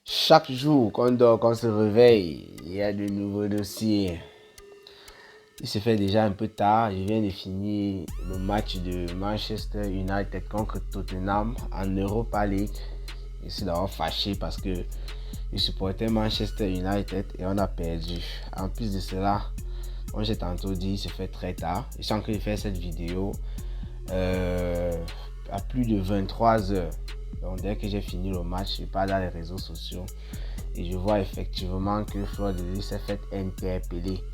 Chaque jour qu'on dort, qu'on se réveille, il y a de nouveaux dossiers. Il se fait déjà un peu tard. Je viens de finir le match de Manchester United contre Tottenham en Europa League. Je suis d'abord fâché parce que je supportais Manchester United et on a perdu. En plus de cela, comme j'ai tantôt dit, il se fait très tard. Je sens que je fais cette vidéo à plus de 23 heures. Donc dès que j'ai fini le match, je pars dans les réseaux sociaux et je vois effectivement que Fleur de Lis s'est fait interpeller.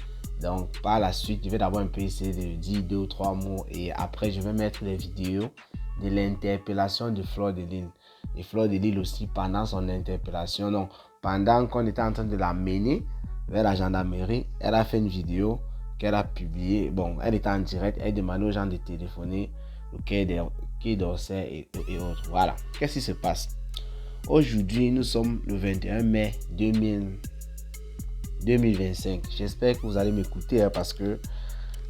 Donc par la suite, je vais d'abord un peu essayer de dire 2 ou 3 mots et après je vais mettre les vidéos de l'interpellation de Fleur de Lis. Et Fleur de Lis aussi pendant son interpellation. Donc pendant qu'on était en train de la mener vers la gendarmerie, elle a fait une vidéo qu'elle a publiée. Bon, elle était en direct, elle demandait aux gens de téléphoner au Quai d'Orsay et autres. Voilà. Qu'est-ce qui se passe? Aujourd'hui, nous sommes le 21 mai 2025. J'espère que vous allez m'écouter parce que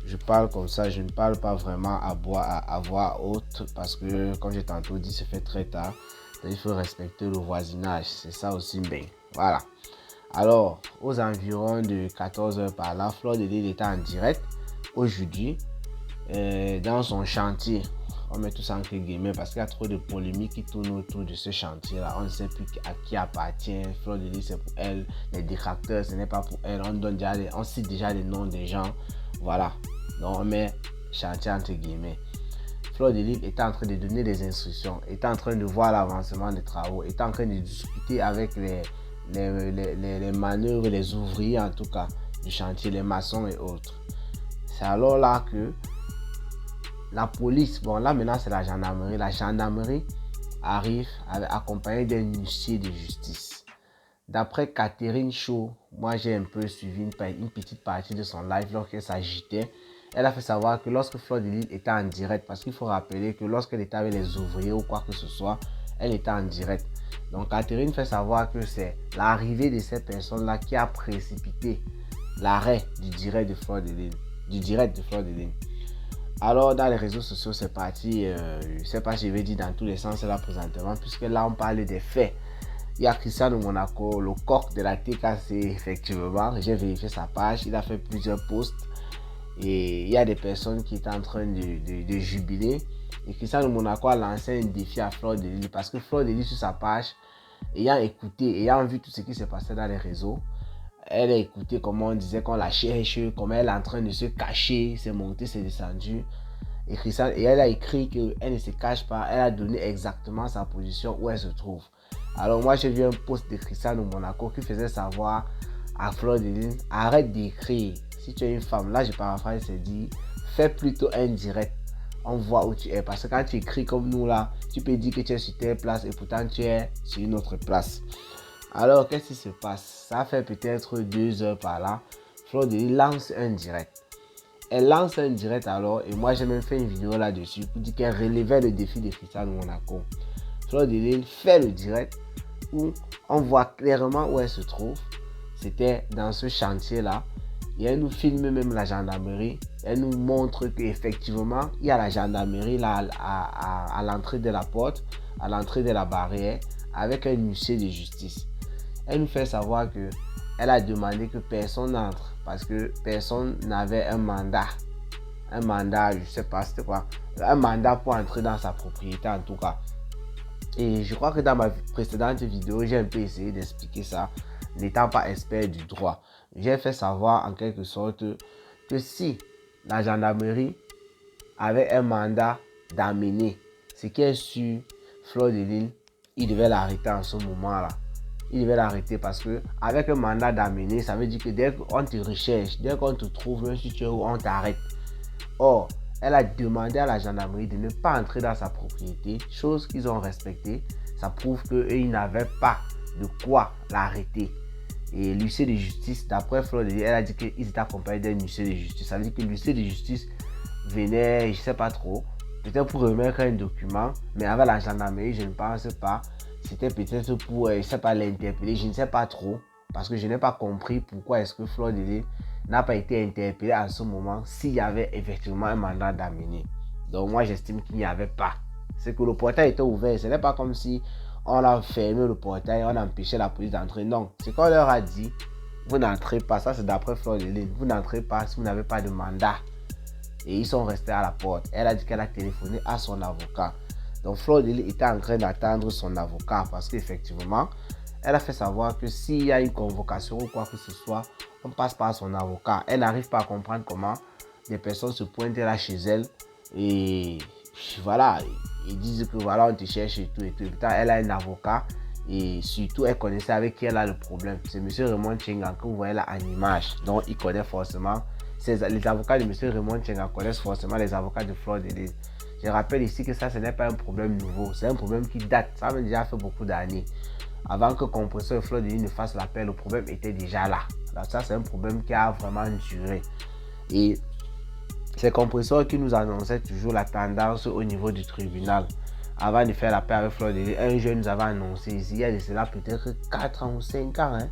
je parle comme ça. Je ne parle pas vraiment à voix haute parce que, comme j'ai tantôt dit, ça fait très tard. Donc, il faut respecter le voisinage. C'est ça aussi bien. Voilà. Alors, aux environs de 14 heures par là, Fleur de Lis était en direct aujourd'hui dans son chantier. On met tout ça entre guillemets parce qu'il y a trop de polémiques qui tournent autour de ce chantier-là. On ne sait plus à qui appartient. Fleur de Lis, c'est pour elle. Les détracteurs, ce n'est pas pour elle. On cite déjà les noms des gens. Voilà. Donc, on met chantier entre guillemets. Fleur de Lis est en train de donner des instructions, est en train de voir l'avancement des travaux, est en train de discuter avec les manœuvres, les ouvriers en tout cas, du chantier, les maçons et autres. C'est alors là que la police, bon là maintenant c'est la gendarmerie arrive accompagnée d'un huissier de justice. D'après Catherine Shaw, moi j'ai un peu suivi une petite partie de son live lorsqu'elle s'agitait. Elle a fait savoir que lorsque Fleur de Lis était en direct, parce qu'il faut rappeler que lorsqu'elle était avec les ouvriers ou quoi que ce soit, elle était en direct. Donc Catherine fait savoir que c'est l'arrivée de ces personnes-là qui a précipité l'arrêt du direct de Fleur de Lis. Alors dans les réseaux sociaux c'est parti, je ne sais pas si je vais dire dans tous les sens là présentement, puisque là on parle des faits. Il y a Cristiano Monaco, le coq de la TKC, effectivement. J'ai vérifié sa page, il a fait plusieurs posts et il y a des personnes qui étaient en train de jubiler. Et Cristiano Monaco a lancé un défi à Fleur de Lis parce que Fleur de Lis sur sa page, ayant écouté, ayant vu tout ce qui s'est passé dans les réseaux, elle a écouté comment on disait qu'on la cherche, comment elle est en train de se cacher, c'est monté, c'est descendu. Et elle a écrit qu'elle ne se cache pas, elle a donné exactement sa position où elle se trouve. Alors moi j'ai vu un post de Cristiano Monaco qui faisait savoir à Fleur de Lis, arrête d'écrire. Si tu es une femme, là je paraphrase, c'est dit, fais plutôt un direct. On voit où tu es. Parce que quand tu écris comme nous là, tu peux dire que tu es sur telle place et pourtant tu es sur une autre place. Alors qu'est-ce qui se passe? Ça fait peut-être 2 heures par là. Fleur de Lis lance un direct. Elle lance un direct alors et moi j'ai même fait une vidéo là-dessus pour dire qu'elle relevait le défi de Cristiano Monaco. Fleur de Lis fait le direct où on voit clairement où elle se trouve. C'était dans ce chantier-là. Et elle nous filme même la gendarmerie. Elle nous montre qu'effectivement, il y a la gendarmerie là à l'entrée de la porte, à l'entrée de la barrière, avec un huissier de justice. Elle nous fait savoir que elle a demandé que personne n'entre parce que personne n'avait un mandat. Un mandat, je sais pas c'était quoi. Un mandat pour entrer dans sa propriété en tout cas. Et je crois que dans ma précédente vidéo, j'ai un peu essayé d'expliquer ça, n'étant pas expert du droit. J'ai fait savoir en quelque sorte que si la gendarmerie avait un mandat d'amener ce qui est sur Fleur de Lis, il devait l'arrêter en ce moment-là. Il devait l'arrêter parce que avec un mandat d'amener, ça veut dire que dès qu'on te recherche, dès qu'on te trouve, même si tu es où, on t'arrête. Or, elle a demandé à la gendarmerie de ne pas entrer dans sa propriété, chose qu'ils ont respectée. Ça prouve qu'ils n'avaient pas de quoi l'arrêter. Et l'huissier de justice, d'après Fleur de Lis, elle a dit qu'ils étaient accompagnés d'un huissier de justice. Ça veut dire que l'huissier de justice venait, je ne sais pas trop, peut-être pour remettre un document, mais avec la gendarmerie, je ne pense pas. C'était peut-être pour, je ne sais pas, l'interpeller, je ne sais pas trop, parce que je n'ai pas compris pourquoi est-ce que Fleur de Lis n'a pas été interpellé à ce moment s'il y avait effectivement un mandat d'amener. Donc moi j'estime qu'il n'y avait pas. C'est que le portail était ouvert. Ce n'est pas comme si on a fermé le portail, on a empêché la police d'entrer. Non, c'est qu'on leur a dit, vous n'entrez pas, ça c'est d'après Fleur de Lys, vous n'entrez pas si vous n'avez pas de mandat. Et ils sont restés à la porte. Elle a dit qu'elle a téléphoné à son avocat. Donc Fleur de Lys était en train d'attendre son avocat parce qu'effectivement, elle a fait savoir que s'il y a une convocation ou quoi que ce soit, on passe par son avocat. Elle n'arrive pas à comprendre comment des personnes se pointent là chez elle et voilà, ils disent que voilà, on te cherche et tout et tout. Et pourtant, elle a un avocat et surtout, elle connaissait avec qui elle a le problème. C'est M. Raymond Tchenga que vous voyez là en image. Donc, il connaît forcément, les avocats de M. Raymond Tchenga connaissent forcément les avocats de Fleur de Lys. Je rappelle ici que ça, ce n'est pas un problème nouveau. C'est un problème qui date. Ça a déjà fait beaucoup d'années. Avant que Compressor et Fleur de Lys ne fassent l'appel, le problème était déjà là. Alors ça, c'est un problème qui a vraiment duré. Et c'est Compressor qui nous annonçait toujours la tendance au niveau du tribunal. Avant de faire l'appel avec Fleur de Lys, un jeune nous avait annoncé ici, il y a de cela peut-être 4 ans ou 5 ans. Hein.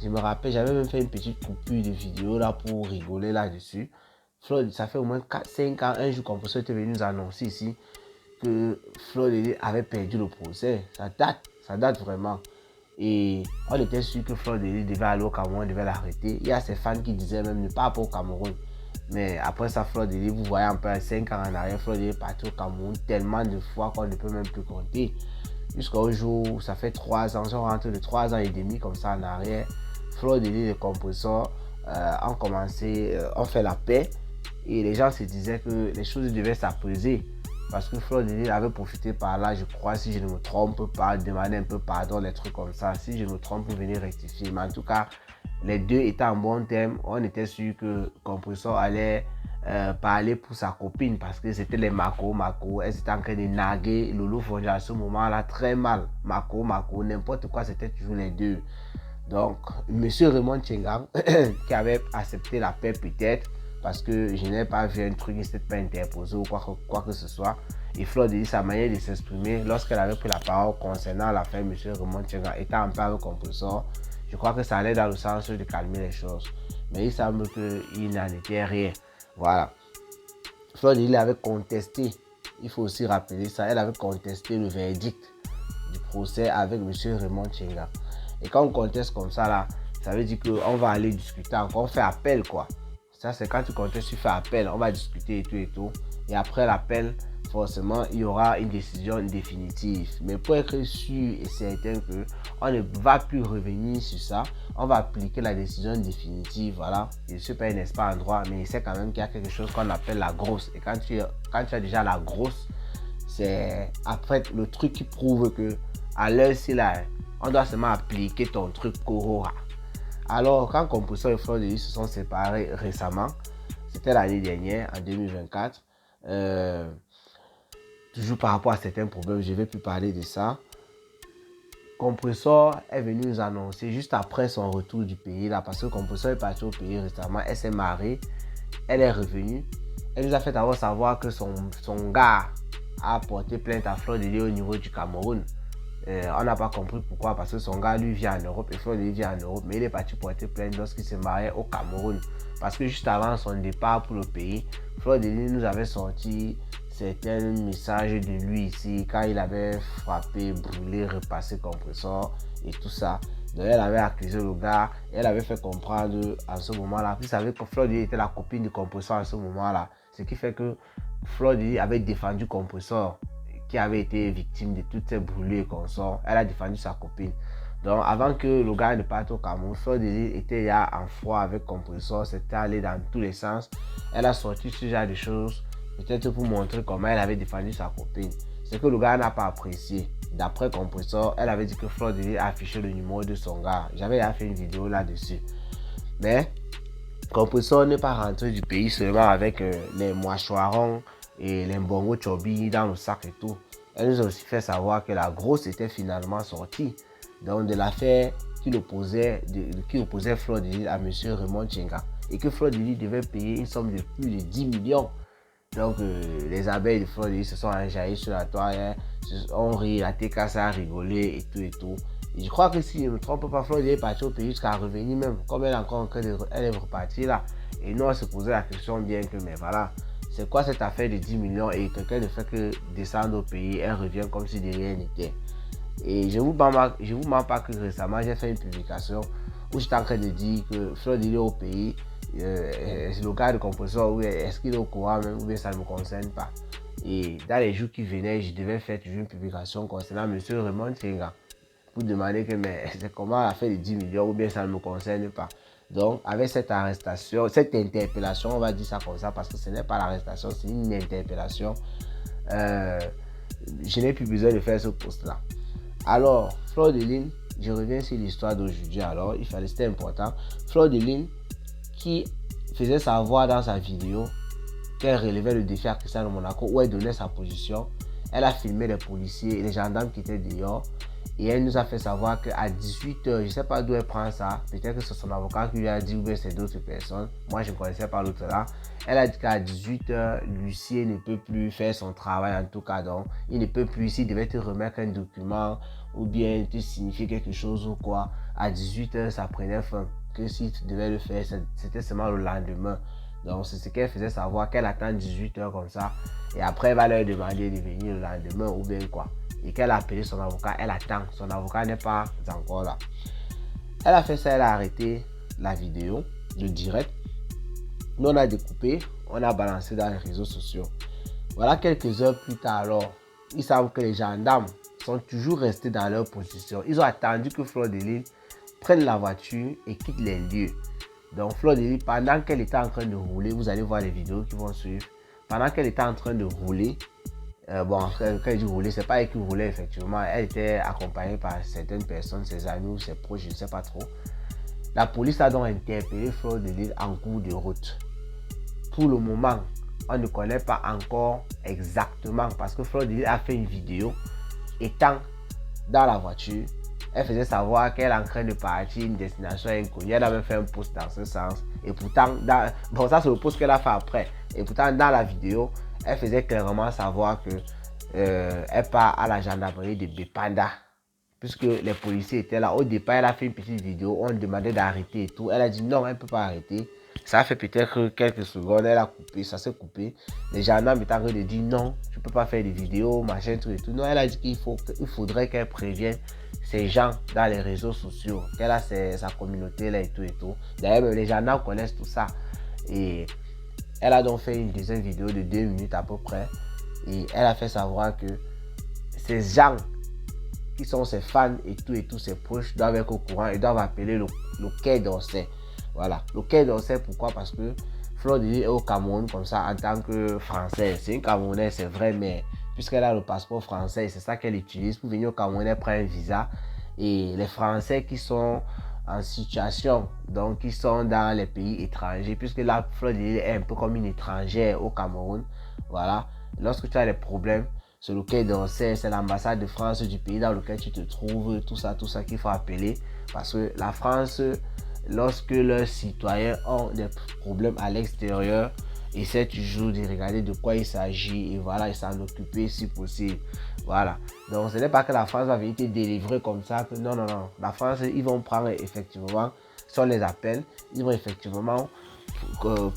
Je me rappelle, j'avais même fait une petite coupure de vidéo là pour rigoler là-dessus. Ça fait au moins 5 ans, un jour Compressor était venu nous annoncer ici que Fleur de Lys avait perdu le procès. Ça date vraiment. Et on était sûr que Fleur de Lys devait aller au Cameroun, on devait l'arrêter. Il y a ses fans qui disaient même ne pas au Cameroun. Mais après ça, Fleur de Lys, vous voyez un peu 5 ans en arrière, Fleur de Lys est parti au Cameroun tellement de fois qu'on ne peut même plus compter. Jusqu'au jour où ça fait 3 ans, on rentre de 3 ans et demi comme ça en arrière. Fleur de Lys et les Compressors ont commencé, ont fait la paix. Et les gens se disaient que les choses devaient s'apaiser. Parce que Fleur de Lys avait profité par là, je crois, si je ne me trompe pas, demander un peu pardon, les trucs comme ça. Si je me trompe, pour venir rectifier. Mais en tout cas, les deux étaient en bon terme. On était sûr que Compressor allait parler pour sa copine parce que c'était les Mako. Elle était en train de naguer Lolo Fonja à ce moment-là très mal. Mako, n'importe quoi, c'était toujours les deux. Donc, M. Raymond Tchenga, qui avait accepté la paix peut-être, parce que je n'ai pas vu un truc, il ne s'était pas interposé ou quoi que ce soit. Et Fleur de Lys, sa manière de s'exprimer, lorsqu'elle avait pris la parole concernant l'affaire M. Raymond Tchenga, étant en paix avec Compressor, je crois que ça allait dans le sens de calmer les choses. Mais il semble qu'il n'en était rien. Voilà. Fleur de Lys avait contesté, il faut aussi rappeler ça, elle avait contesté le verdict du procès avec M. Raymond Tchenga. Et quand on conteste comme ça, là, ça veut dire qu'on va aller discuter encore, on fait appel quoi. Ça, c'est quand tu contestes, tu fais appel, on va discuter et tout et tout. Et après l'appel, forcément, il y aura une décision définitive. Mais pour être sûr et certain qu'on ne va plus revenir sur ça, on va appliquer la décision définitive. Voilà. Je ne suis pas un expert en droit, mais il sait quand même qu'il y a quelque chose qu'on appelle la grosse. Et quand tu as déjà la grosse, c'est après le truc qui prouve que à l'heure-ci là, on doit seulement appliquer ton truc Corora. Alors, quand Compressor et Fleur de Lys se sont séparés récemment, c'était l'année dernière, en 2024, toujours par rapport à certains problèmes, je ne vais plus parler de ça. Compressor est venu nous annoncer juste après son retour du pays, là, parce que Compressor est parti au pays récemment, elle s'est mariée, elle est revenue. Elle nous a fait savoir que son gars a porté plainte à Fleur de Lys au niveau du Cameroun. On n'a pas compris pourquoi, parce que son gars lui vient en Europe et Fleur de Lys vient en Europe, mais il est parti porter plainte lorsqu'il s'est marié au Cameroun. Parce que juste avant son départ pour le pays, Fleur de Lys nous avait sorti certains messages de lui ici quand il avait frappé, brûlé, repassé Compressor et tout ça. Donc elle avait accusé le gars et elle avait fait comprendre à ce moment-là. Vous savez que Fleur de Lys était la copine du Compressor à ce moment-là. Ce qui fait que Fleur de Lys avait défendu Compressor, qui avait été victime de toutes ces brûlures et consorts. Elle a défendu sa copine. Donc, avant que le gars ne parte au Cameroun, Fleur de Lys était là en froid avec Compressor. C'était allé dans tous les sens. Elle a sorti ce genre de choses, peut-être pour montrer comment elle avait défendu sa copine. Ce que le gars n'a pas apprécié. D'après Compressor, elle avait dit que Fleur de Lys a affiché le numéro de son gars. J'avais fait une vidéo là-dessus. Mais Compressor n'est pas rentré du pays seulement avec les mouchoirons et les mbongo chobi dans le sac et tout. Elle nous a aussi fait savoir que la grosse était finalement sortie. Donc de l'affaire qui opposait Fleur de Lys à M. Raymond Tchenga. Et que Fleur de Lys devait payer une somme de plus de 10 millions. Donc les abeilles de Fleur de Lys se sont enjaillées sur la toile. On rit, la TK ça a rigolé et tout et tout. Et je crois que si je ne me trompe pas, Fleur de Lys est partie au pays jusqu'à revenir même. Comme elle est repartie là. Et nous on se posait la question bien que, mais voilà. C'est quoi cette affaire de 10 millions et quelqu'un ne fait que descendre au pays, elle revient comme si de rien n'était. Et je vous mens pas que récemment, j'ai fait une publication où j'étais en train de dire que Fleur de Lys au pays, c'est le cas de compositeur, oui, est-ce qu'il est au courant même, ou bien ça ne me concerne pas. Et dans les jours qui venaient, je devais faire toujours une publication concernant M. Raymond Tchenga pour demander que mais c'est comment elle a fait les 10 millions ou bien ça ne me concerne pas. Donc, avec cette arrestation, cette interpellation, on va dire ça comme ça parce que ce n'est pas l'arrestation, c'est une interpellation. Je n'ai plus besoin de faire ce post-là. Alors, Fleur de Lys, je reviens sur l'histoire d'aujourd'hui. Alors, c'était important. Fleur de Lys qui faisait savoir dans sa vidéo qu'elle relevait le défi à Cristiano Monaco où elle donnait sa position. Elle a filmé les policiers et les gendarmes qui étaient dehors. Et elle nous a fait savoir qu'à 18h, je ne sais pas d'où elle prend ça. Peut-être que c'est son avocat qui lui a dit ou bien c'est d'autres personnes. Moi, je ne connaissais pas l'autre là. Elle a dit qu'à 18h, l'huissier ne peut plus faire son travail en tout cas. Donc, il ne peut plus, s'il devait te remettre un document ou bien te signifier quelque chose ou quoi. À 18h, ça prenait fin. Que si tu devais le faire, c'était seulement le lendemain. Donc, c'est ce qu'elle faisait savoir, qu'elle attend 18h comme ça. Et après, elle va leur demander de venir le lendemain ou bien quoi. Et qu'elle a appelé son avocat, elle attend. Son avocat n'est pas encore là. Elle a fait ça, elle a arrêté la vidéo, le direct. Nous, on a découpé, on a balancé dans les réseaux sociaux. Voilà, quelques heures plus tard, alors, ils savent que les gendarmes sont toujours restés dans leur position. Ils ont attendu que Fleur de Lys prenne la voiture et quitte les lieux. Donc, Fleur de Lys, pendant qu'elle était en train de rouler, vous allez voir les vidéos qui vont suivre. Pendant qu'elle était en train de rouler, quand elle dit rouler, c'est pas elle qui roulait effectivement. Elle était accompagnée par certaines personnes, ses amis ou ses proches, je ne sais pas trop. La police a donc interpellé Fleur de Lys en cours de route. Pour le moment, on ne connaît pas encore exactement parce que Fleur de Lys a fait une vidéo étant dans la voiture. Elle faisait savoir qu'elle est en train de partir à une destination inconnue. Elle a même fait un post dans ce sens. Et pourtant, bon, ça c'est le post qu'elle a fait après. Et pourtant, dans la vidéo, elle faisait clairement savoir que elle part à la gendarmerie de Bépanda. Puisque les policiers étaient là. Au départ, elle a fait une petite vidéo. On lui demandait d'arrêter et tout. Elle a dit non, elle ne peut pas arrêter. Ça a fait peut-être quelques secondes. Elle a coupé, ça s'est coupé. Les gendarmes étaient en train de dire non, tu ne peux pas faire des vidéos, machin, tout et tout. Non, elle a dit qu'il faudrait qu'elle prévienne ces gens dans les réseaux sociaux, qu'elle a sa communauté là et tout et tout. D'ailleurs, les gendarmes connaissent tout ça. Et elle a donc fait une deuxième vidéo de 2 minutes à peu près. Et elle a fait savoir que ces gens qui sont ses fans et tout, ses proches doivent être au courant et doivent appeler le Quai d'Orsay. Voilà, le Quai d'Orsay, pourquoi? Parce que Fleur de Lys est au Cameroun comme ça en tant que Française. C'est une Camerounaise, c'est vrai, mais puisqu'elle a le passeport français, c'est ça qu'elle utilise pour venir au Cameroun, elle prend un visa. Et les Français qui sont en situation, donc qui sont dans les pays étrangers, puisque la Fleur de Lys est un peu comme une étrangère au Cameroun, voilà. Lorsque tu as des problèmes, c'est le Quai d'Orsay, c'est l'ambassade de France du pays dans lequel tu te trouves, tout ça qu'il faut appeler. Parce que la France, lorsque leurs citoyens ont des problèmes à l'extérieur, essaie toujours de regarder de quoi il s'agit et voilà, et s'en occuper si possible. Voilà. Donc ce n'est pas que la France va venir te délivrer comme ça. Que non. La France, ils vont prendre effectivement, si on les appelle, ils vont effectivement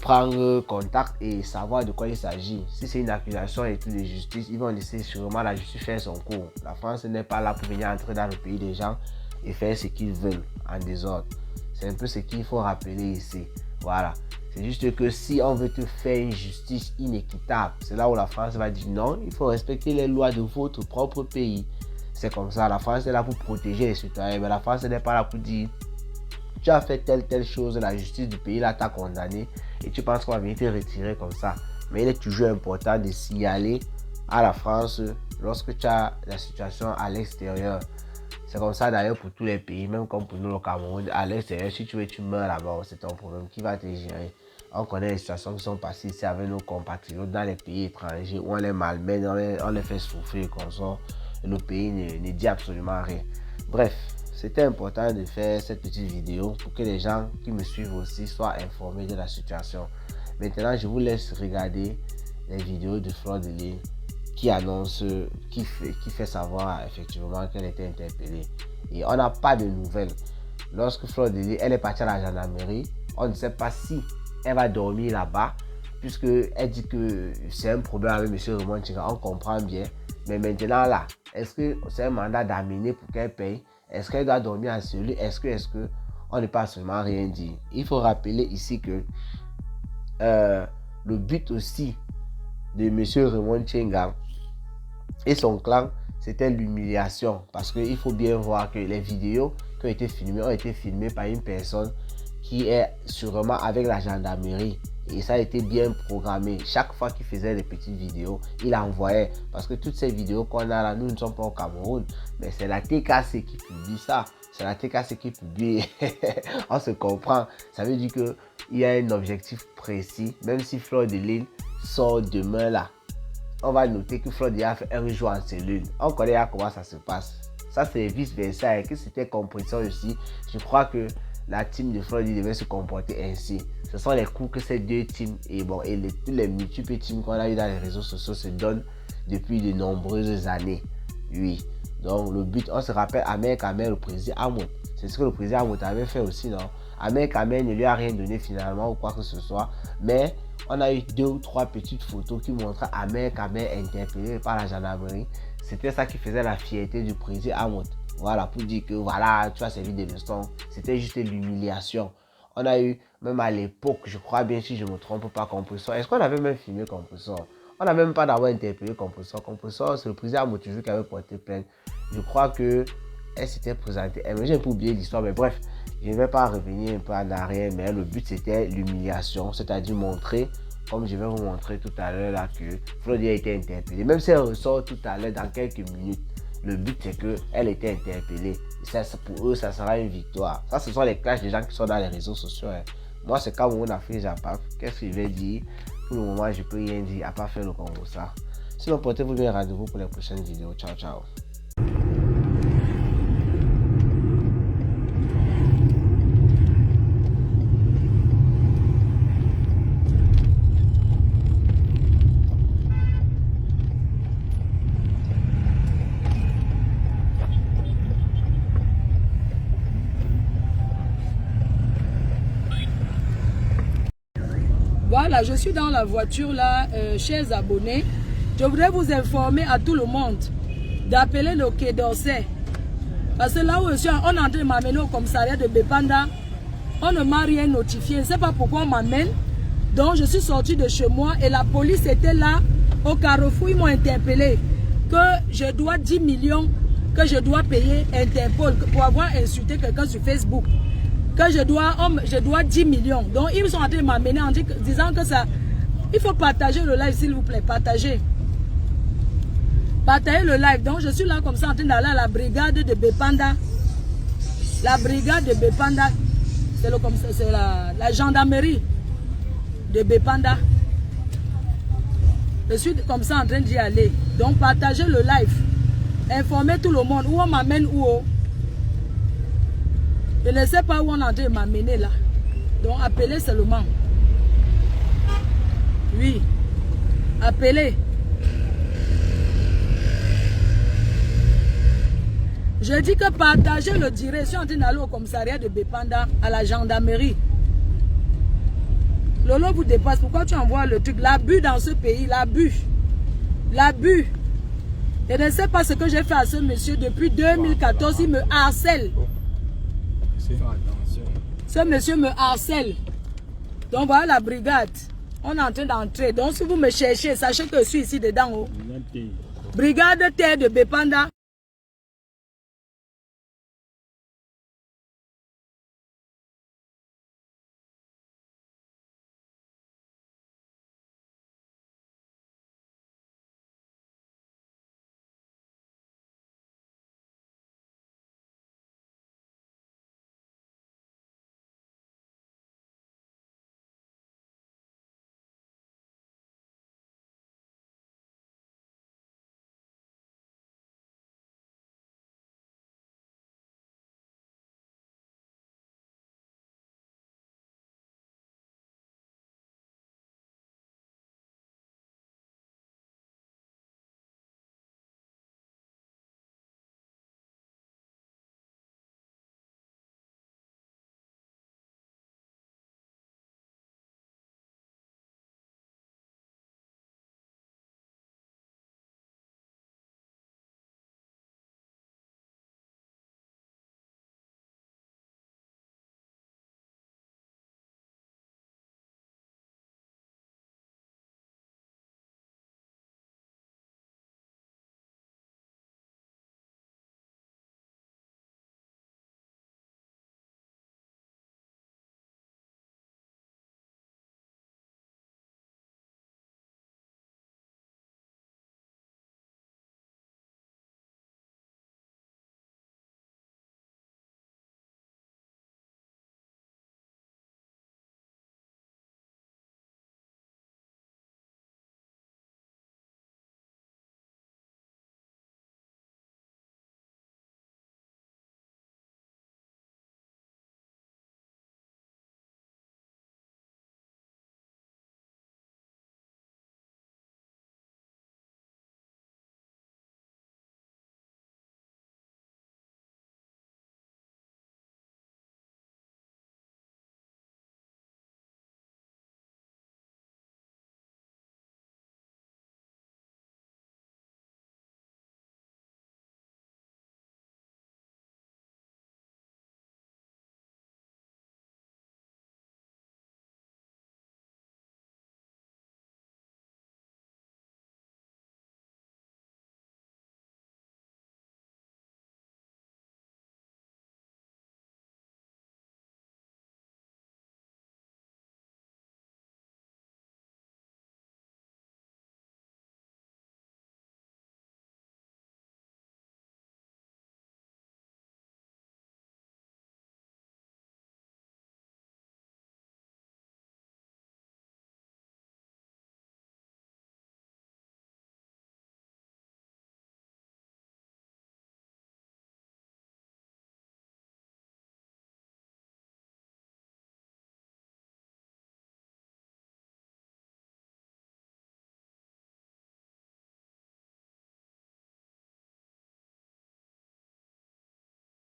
prendre contact et savoir de quoi il s'agit. Si c'est une accusation et tout de justice, ils vont laisser sûrement la justice faire son cours. La France n'est pas là pour venir entrer dans le pays des gens et faire ce qu'ils veulent en désordre. C'est un peu ce qu'il faut rappeler ici. Voilà. C'est juste que si on veut te faire une justice inéquitable, c'est là où la France va dire non, il faut respecter les lois de votre propre pays. C'est comme ça. La France est là pour protéger les citoyens, mais la France n'est pas là pour dire tu as fait telle chose, la justice du pays là t'a condamné et tu penses qu'on va venir te retirer comme ça. Mais il est toujours important de signaler à la France lorsque tu as la situation à l'extérieur. C'est comme ça d'ailleurs pour tous les pays, même comme pour nous au Cameroun. À l'extérieur, si tu veux, tu meurs là-bas, c'est ton problème. Qui va te gérer? On connaît les situations qui sont passées ici avec nos compatriotes dans les pays étrangers où on les malmène, on les fait souffrir comme ça. Et le pays ne dit absolument rien. Bref, c'était important de faire cette petite vidéo pour que les gens qui me suivent aussi soient informés de la situation. Maintenant, je vous laisse regarder les vidéos de Fleur de Lys qui annonce, qui fait savoir effectivement qu'elle était interpellée. Et on n'a pas de nouvelles. Lorsque Fleur de Lys, elle est partie à la gendarmerie, on ne sait pas si elle va dormir là-bas, puisqu'elle dit que c'est un problème avec M. Raymond Tchenga, on comprend bien. Mais maintenant là, est-ce que c'est un mandat d'amener pour qu'elle paye? Est-ce qu'elle doit dormir en cellule? Est-ce que on ne peut absolument rien dire? Il faut rappeler ici que le but aussi de M. Raymond Tchenga et son clan, c'était l'humiliation. Parce qu'il faut bien voir que les vidéos qui ont été filmées par une personne qui est sûrement avec la gendarmerie. Et ça a été bien programmé. Chaque fois qu'il faisait des petites vidéos, il envoyait. Parce que toutes ces vidéos qu'on a là, nous ne sommes pas au Cameroun. Mais c'est la TKC qui publie ça. C'est la TKC qui publie. On se comprend. Ça veut dire qu'il y a un objectif précis. Même si Fleur de Lille sort demain là, on va noter que Fleur de Lille a fait un jour en cellule. On connaît comment ça se passe. Ça c'est vice versa. Et que c'était compréhension aussi. Je crois que la team de Fleur de Lille devait se comporter ainsi. Ce sont les coups que ces deux teams et tous les multiples teams qu'on a eu dans les réseaux sociaux se donnent depuis de nombreuses années. Oui. Donc le but, on se rappelle Ahmed Kamer, le président Hamoud. C'est ce que le président Hamoud avait fait aussi, non? Ahmed Kamer ne lui a rien donné finalement ou quoi que ce soit. Mais on a eu 2 ou 3 petites photos qui montraient Ahmed Kamer interpellé par la gendarmerie. C'était ça qui faisait la fierté du président Hamoud. Voilà, pour dire que voilà, tu as servi de leçon. C'était juste l'humiliation. On a eu, même à l'époque, je crois bien, si je ne me trompe pas, Compressor. Est-ce qu'on avait même filmé Compressor? On n'a même pas d'avoir interpellé Compressor. Compressor, c'est le président Moutouju qui avait porté plainte. Je crois qu'elle s'était présentée. J'ai un peu oublié l'histoire, mais bref, je ne vais pas revenir un peu en arrière, mais le but c'était l'humiliation, c'est-à-dire montrer, comme je vais vous montrer tout à l'heure là, que Florida a été interpellée. Même si elle ressort tout à l'heure dans quelques minutes, le but c'est qu'elle était interpellée. Ça, pour eux, ça sera une victoire. Ça, ce sont les clashs des gens qui sont dans les réseaux sociaux. Hein. Moi, c'est comme on a fait Japap. Qu'est-ce que je vais dire? Pour le moment, je ne peux rien dire à part faire le Congo ça. Sinon, portez-vous bien, rendez-vous pour les prochaines vidéos. Ciao, ciao. Voilà, je suis dans la voiture là, chers abonnés. Je voudrais vous informer à tout le monde d'appeler le Quai d'Orsay. Parce que là où je suis, on est en train de m'amener au commissariat de Bépanda. On ne m'a rien notifié. Je ne sais pas pourquoi on m'amène. Donc je suis sortie de chez moi et la police était là au carrefour. Ils m'ont interpellé que je dois 10 millions que je dois payer Interpol pour avoir insulté quelqu'un sur Facebook. Que je dois 10 millions. Donc ils sont en train de m'amener en disant que ça... Il faut partager le live s'il vous plaît. Partagez. Partagez le live. Donc je suis là comme ça en train d'aller à la brigade de Bépanda. La brigade de Bépanda. C'est la gendarmerie de Bépanda. Je suis comme ça en train d'y aller. Donc partagez le live. Informez tout le monde. Où on m'amène où? Je ne sais pas où on est en train de m'amener là. Donc appelez seulement. Oui. Appelez. Je dis que partagez le direct. Je suis en train d'aller au commissariat de Bépanda, à la gendarmerie. Lolo vous dépasse. Pourquoi tu envoies le truc? L'abus dans ce pays, l'abus. L'abus. Je ne sais pas ce que j'ai fait à ce monsieur depuis 2014. Il me harcèle. Ce monsieur me harcèle. Donc voilà la brigade. On est en train d'entrer. Donc si vous me cherchez, sachez que je suis ici dedans. Brigade terre de Bépanda.